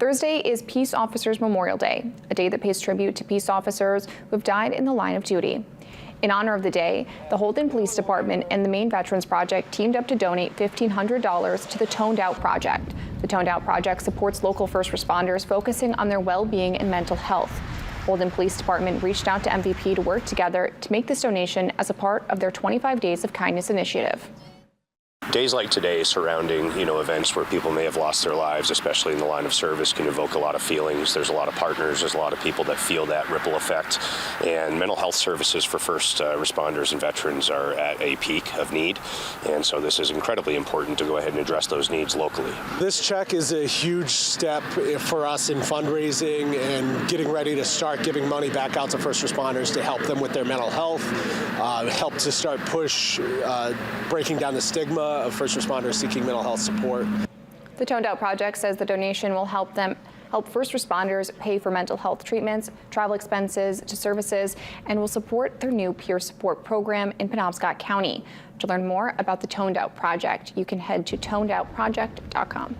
Thursday is Peace Officers Memorial Day, a day that pays tribute to peace officers who have died in the line of duty. In honor of the day, the Holden Police Department and the Maine Veterans Project teamed up to donate $1,500 to the Toned Out Project. The Toned Out Project supports local first responders focusing on their well-being and mental health. Holden Police Department reached out to MVP to work together to make this donation as a part of their 25 Days of Kindness initiative. Days like today surrounding, events where people may have lost their lives, especially in the line of service, can evoke a lot of feelings. There's a lot of partners, there's a lot of people that feel that ripple effect. And mental health services for first responders and veterans are at a peak of need. And so this is incredibly important to go ahead and address those needs locally. This check is a huge step for us in fundraising and getting ready to start giving money back out to first responders to help them with their mental health, help to start breaking down the stigma of first responders seeking mental health support. The Toned Out Project says the donation will help first responders pay for mental health treatments, travel expenses to services, and will support their new peer support program in Penobscot County. To learn more about the Toned Out Project, you can head to tonedoutproject.com.